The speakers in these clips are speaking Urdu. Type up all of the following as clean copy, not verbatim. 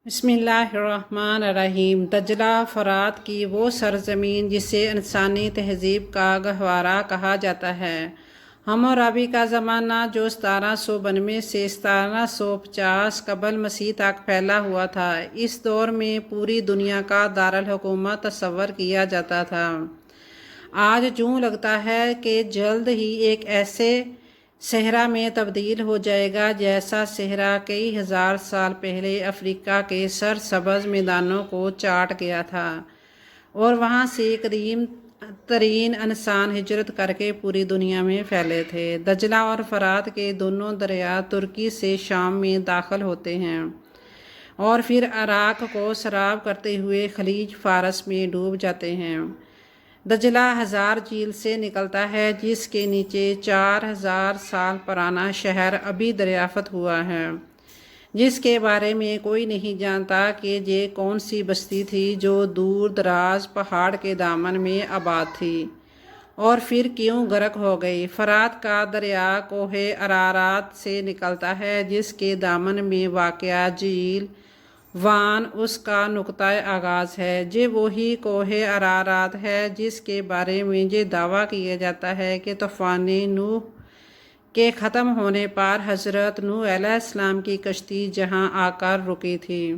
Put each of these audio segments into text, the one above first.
بسم اللہ الرحمن الرحیم۔ دجلہ فرات کی وہ سرزمین جسے انسانی تہذیب کا گہوارہ کہا جاتا ہے۔ حمورابی کا زمانہ جو 1792 سے 1750 قبل مسیح تک پھیلا ہوا تھا، اس دور میں پوری دنیا کا دارالحکومت تصور کیا جاتا تھا۔ آج یوں لگتا ہے کہ جلد ہی ایک ایسے صحرا میں تبدیل ہو جائے گا جیسا صحرا کئی ہزار سال پہلے افریقہ کے سرسبز میدانوں کو چاٹ گیا تھا اور وہاں سے قدیم ترین انسان ہجرت کر کے پوری دنیا میں پھیلے تھے۔ دجلہ اور فرات کے دونوں دریا ترکی سے شام میں داخل ہوتے ہیں اور پھر عراق کو سراب کرتے ہوئے خلیج فارس میں ڈوب جاتے ہیں۔ دجلہ ہزار جھیل سے نکلتا ہے جس کے نیچے 4000 سال پرانا شہر ابھی دریافت ہوا ہے، جس کے بارے میں کوئی نہیں جانتا کہ یہ کون سی بستی تھی جو دور دراز پہاڑ کے دامن میں آباد تھی اور پھر کیوں غرق ہو گئی۔ فرات کا دریا کوہ ارارات سے نکلتا ہے جس کے دامن میں واقع جھیل وان اس کا نقطۂ آغاز ہے۔ یہ وہی کوہ ارارات ہے جس کے بارے میں یہ دعویٰ کیا جاتا ہے کہ طوفان نوح کے ختم ہونے پر حضرت نوح علیہ السلام کی کشتی جہاں آ کر رکی تھی۔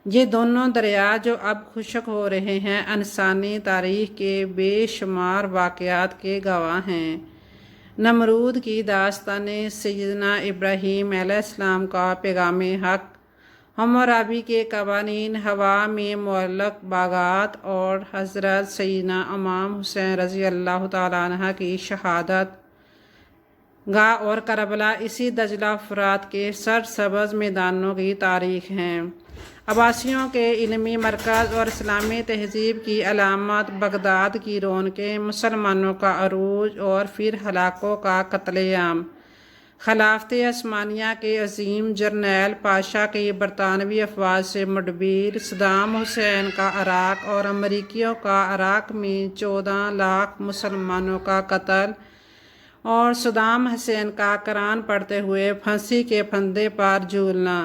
یہ دونوں دریا جو اب خشک ہو رہے ہیں انسانی تاریخ کے بے شمار واقعات کے گواہ ہیں۔ نمرود کی داستان، سیدنا ابراہیم علیہ السلام کا پیغام حق، حمورابی کے قوانین، ہوا میں معلق باغات اور حضرت سیدنا امام حسین رضی اللہ تعالیٰ عنہ کی شہادت گاہ اور کربلا اسی دجلہ فرات کے سرسبز میدانوں کی تاریخ ہیں۔ عباسیوں کے علمی مرکز اور اسلامی تہذیب کی علامت، بغداد کی رونقیں، مسلمانوں کا عروج اور پھر ہلاکوں کا قتل عام، خلافت عثمانیہ کے عظیم جرنیل پاشا کی برطانوی افواج سے مڈبیر، صدام حسین کا عراق اور امریکیوں کا عراق میں 14 لاکھ مسلمانوں کا قتل اور صدام حسین کا قرآن پڑھتے ہوئے پھانسی کے پھندے پر جھولنا،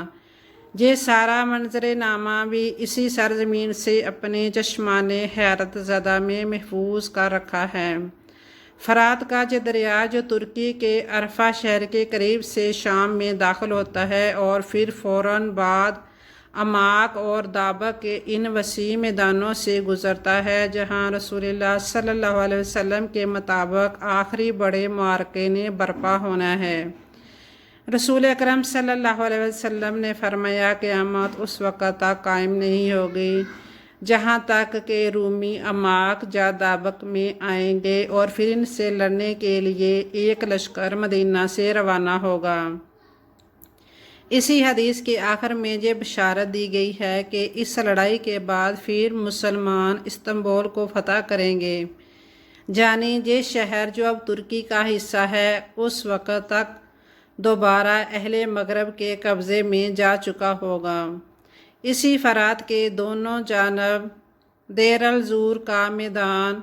یہ سارا منظر نامہ بھی اسی سرزمین سے اپنے چشمان حیرت زدہ میں محفوظ کر رکھا ہے۔ فرات کا یہ دریا جو ترکی کے عرفہ شہر کے قریب سے شام میں داخل ہوتا ہے اور پھر فوراً بعد عماق اور دابق کے ان وسیع میدانوں سے گزرتا ہے جہاں رسول اللہ صلی اللہ علیہ وسلم کے مطابق آخری بڑے معرکے نے برپا ہونا ہے۔ رسول اکرم صلی اللہ علیہ وسلم نے فرمایا قیامت اس وقت تک قائم نہیں ہوگی جہاں تک کہ رومی عماق یا دابق میں آئیں گے اور پھر ان سے لڑنے کے لیے ایک لشکر مدینہ سے روانہ ہوگا۔ اسی حدیث کے آخر میں یہ بشارت دی گئی ہے کہ اس لڑائی کے بعد پھر مسلمان استنبول کو فتح کریں گے، یعنی یہ شہر جو اب ترکی کا حصہ ہے اس وقت تک دوبارہ اہل مغرب کے قبضے میں جا چکا ہوگا۔ اسی فرات کے دونوں جانب دیر الزور کا میدان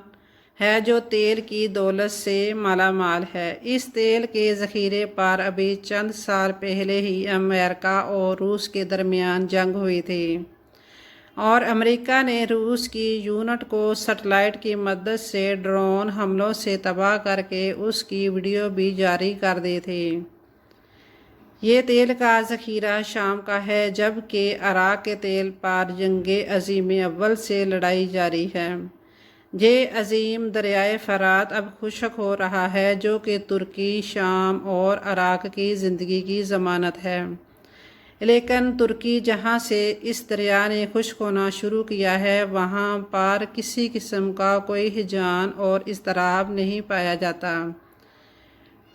ہے جو تیل کی دولت سے مالا مال ہے۔ اس تیل کے ذخیرے پر ابھی چند سال پہلے ہی امریکہ اور روس کے درمیان جنگ ہوئی تھی اور امریکہ نے روس کی یونٹ کو سیٹلائٹ کی مدد سے ڈرون حملوں سے تباہ کر کے اس کی ویڈیو بھی جاری کر دی تھی۔ یہ تیل کا ذخیرہ شام کا ہے جبکہ عراق کے تیل پر جنگ عظیم اول سے لڑائی جاری ہے۔ یہ عظیم دریائے فرات اب خشک ہو رہا ہے جو کہ ترکی، شام اور عراق کی زندگی کی ضمانت ہے، لیکن ترکی جہاں سے اس دریا نے خشک ہونا شروع کیا ہے وہاں پر کسی قسم کا کوئی ہیجان اور اضطراب نہیں پایا جاتا۔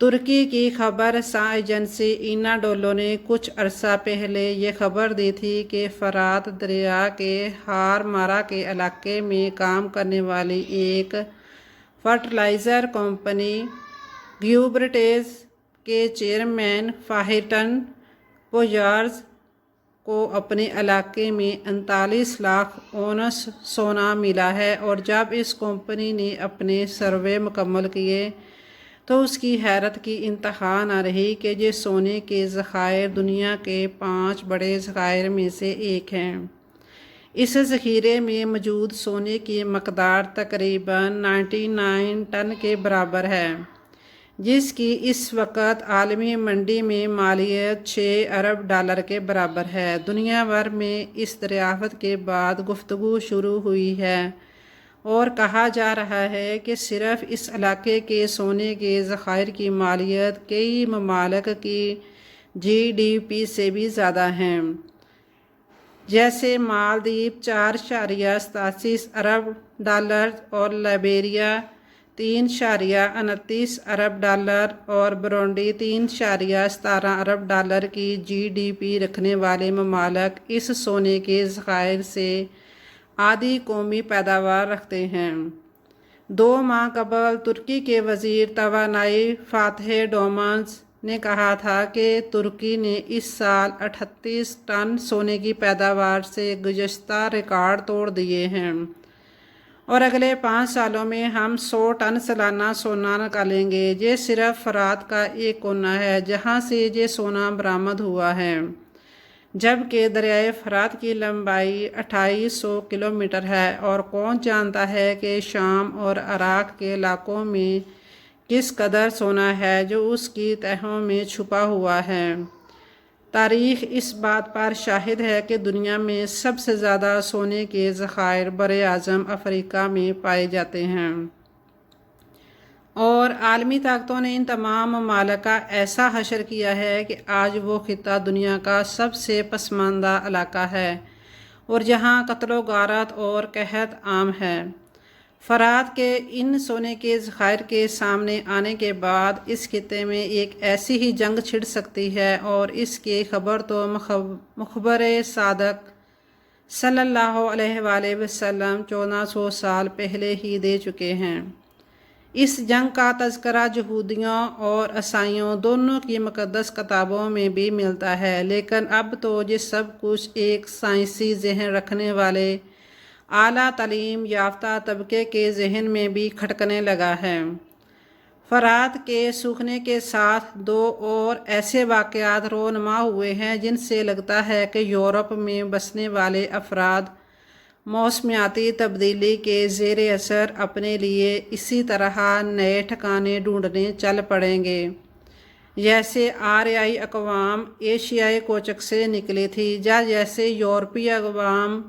ترکی کی خبر رساں ایجنسی اینا ڈولو نے کچھ عرصہ پہلے یہ خبر دی تھی کہ فرات دریا کے ہارمارا کے علاقے میں کام کرنے والی ایک فرٹیلائزر کمپنی گیوبرٹیز کے چیئرمین فاہیٹن پوجارز کو اپنے علاقے میں 39 لاکھ اونس سونا ملا ہے، اور جب اس کمپنی نے اپنے سروے مکمل کیے تو اس کی حیرت کی انتہا نہ رہی کہ یہ سونے کے ذخائر دنیا کے 5 بڑے ذخائر میں سے ایک ہیں۔ اس ذخیرے میں موجود سونے کی مقدار تقریباً 99 ٹن کے برابر ہے، جس کی اس وقت عالمی منڈی میں مالیت 6 ارب ڈالر کے برابر ہے۔ دنیا بھر میں اس دریافت کے بعد گفتگو شروع ہوئی ہے اور کہا جا رہا ہے کہ صرف اس علاقے کے سونے کے ذخائر کی مالیت کئی ممالک کی GDP سے بھی زیادہ ہیں، جیسے مالدیپ 4.87 ارب ڈالر اور لائبیریا 3.29 ارب ڈالر اور برونڈی 3.17 ارب ڈالر کی GDP رکھنے والے ممالک اس سونے کے ذخائر سے آدھی قومی پیداوار رکھتے ہیں۔ 2 ماہ قبل ترکی کے وزیر توانائی فاتح ڈومانز نے کہا تھا کہ ترکی نے اس سال 38 ٹن سونے کی پیداوار سے گزشتہ ریکارڈ توڑ دیے ہیں اور اگلے 5 سالوں میں ہم 100 ٹن سالانہ سونا نکالیں گے۔ یہ صرف فرات کا ایک کونا ہے جہاں سے یہ سونا برآمد ہوا ہے، جبکہ دریائے فرات کی لمبائی 2800 کلومیٹر ہے، اور کون جانتا ہے کہ شام اور عراق کے علاقوں میں کس قدر سونا ہے جو اس کی تہوں میں چھپا ہوا ہے۔ تاریخ اس بات پر شاہد ہے کہ دنیا میں سب سے زیادہ سونے کے ذخائر براعظم افریقہ میں پائے جاتے ہیں، اور عالمی طاقتوں نے ان تمام ممالک کا ایسا حشر کیا ہے کہ آج وہ خطہ دنیا کا سب سے پسماندہ علاقہ ہے اور جہاں قتل و غارت اور قحط عام ہے۔ فرات کے ان سونے کے ذخائر کے سامنے آنے کے بعد اس خطے میں ایک ایسی ہی جنگ چھڑ سکتی ہے، اور اس کی خبر تو مخبر صادق صلی اللہ علیہ وآلہ وسلم 1400 سال پہلے ہی دے چکے ہیں۔ اس جنگ کا تذکرہ یہودیوں اور عیسائیوں دونوں کی مقدس کتابوں میں بھی ملتا ہے، لیکن اب تو یہ سب کچھ ایک سائنسی ذہن رکھنے والے اعلیٰ تعلیم یافتہ طبقے کے ذہن میں بھی کھٹکنے لگا ہے۔ فرات کے سوکھنے کے ساتھ 2 اور ایسے واقعات رونما ہوئے ہیں جن سے لگتا ہے کہ یورپ میں بسنے والے افراد موسمیاتی تبدیلی کے زیر اثر اپنے لیے اسی طرح نئے ٹھکانے ڈھونڈنے چل پڑیں گے جیسے آریائی اقوام ایشیائی کوچک سے نکلی تھی، یا جیسے یورپی اقوام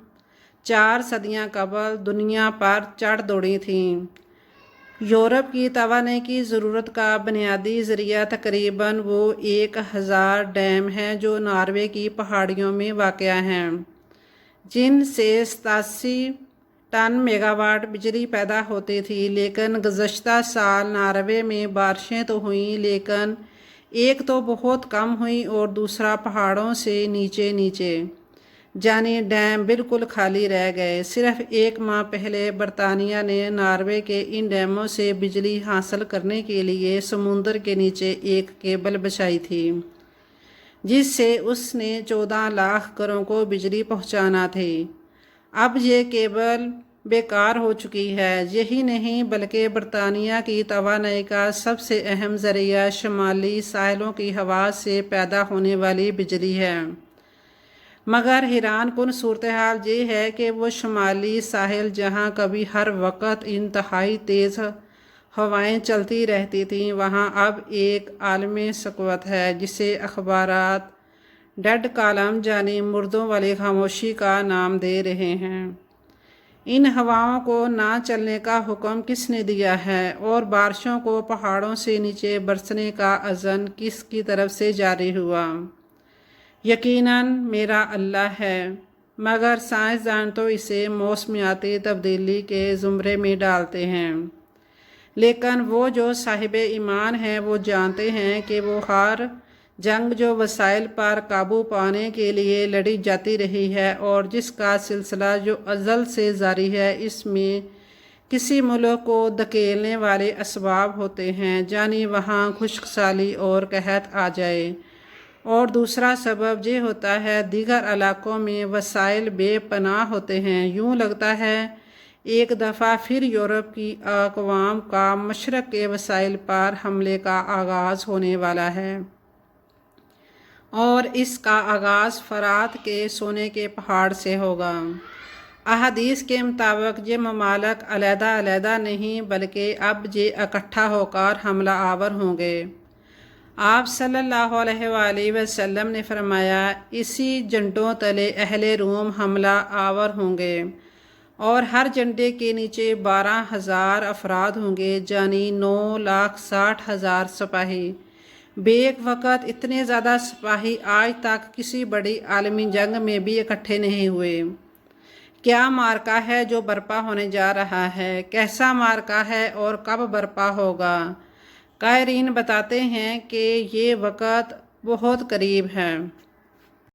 4 صدیاں قبل دنیا پر چڑھ دوڑی تھیں۔ یورپ کی توانائی کی ضرورت کا بنیادی ذریعہ تقریباً وہ 1000 ڈیم ہیں جو ناروے کی پہاڑیوں میں واقع ہیں، جن سے 87 ٹن میگا واٹ بجلی پیدا ہوتی تھی۔ لیکن گزشتہ سال ناروے میں بارشیں تو ہوئیں، لیکن ایک تو بہت کم ہوئیں اور دوسرا پہاڑوں سے نیچے یعنی ڈیم بالکل خالی رہ گئے۔ صرف 1 ماہ پہلے برطانیہ نے ناروے کے ان ڈیموں سے بجلی حاصل کرنے کے لیے سمندر کے نیچے ایک کیبل بچھائی تھی، جس سے اس نے 14 لاکھ گھروں کو بجلی پہنچانا تھی۔ اب یہ کیبل بیکار ہو چکی ہے۔ یہی نہیں بلکہ برطانیہ کی توانائی کا سب سے اہم ذریعہ شمالی ساحلوں کی ہوا سے پیدا ہونے والی بجلی ہے، مگر حیران کن صورتحال یہ ہے کہ وہ شمالی ساحل جہاں کبھی ہر وقت انتہائی تیز ہوائیں چلتی رہتی تھیں، وہاں اب ایک عالمی سکوت ہے جسے اخبارات ڈیڈ کالم یعنی مردوں والی خاموشی کا نام دے رہے ہیں۔ ان ہواؤں کو نہ چلنے کا حکم کس نے دیا ہے، اور بارشوں کو پہاڑوں سے نیچے برسنے کا اذن کس کی طرف سے جاری ہوا؟ یقیناً میرا اللہ ہے، مگر سائنسدان تو اسے موسمیاتی تبدیلی کے زمرے میں ڈالتے ہیں۔ لیکن وہ جو صاحب ایمان ہیں وہ جانتے ہیں کہ وہ ہر جنگ جو وسائل پر قابو پانے کے لیے لڑی جاتی رہی ہے اور جس کا سلسلہ جو ازل سے جاری ہے، اس میں کسی ملک کو دھکیلنے والے اسباب ہوتے ہیں، یعنی وہاں خشک سالی اور قحط آ جائے، اور دوسرا سبب یہ ہوتا ہے دیگر علاقوں میں وسائل بے پناہ ہوتے ہیں۔ یوں لگتا ہے ایک دفعہ پھر یورپ کی اقوام کا مشرق کے وسائل پر حملے کا آغاز ہونے والا ہے، اور اس کا آغاز فرات کے سونے کے پہاڑ سے ہوگا۔ احادیث کے مطابق یہ ممالک علیحدہ علیحدہ نہیں بلکہ اب یہ اکٹھا ہو کر حملہ آور ہوں گے۔ آپ صلی اللہ علیہ وآلہ وسلم نے فرمایا، اسی جھنڈوں تلے اہل روم حملہ آور ہوں گے، اور ہر جھنڈے کے نیچے 12,000 افراد ہوں گے، یعنی 9,60,000 سپاہی۔ بیک وقت اتنے زیادہ سپاہی آج تک کسی بڑی عالمی جنگ میں بھی اکٹھے نہیں ہوئے۔ کیا معرکہ ہے جو برپا ہونے جا رہا ہے؟ کیسا معرکہ ہے اور کب برپا ہوگا؟ قائرین بتاتے ہیں کہ یہ وقت بہت قریب ہے۔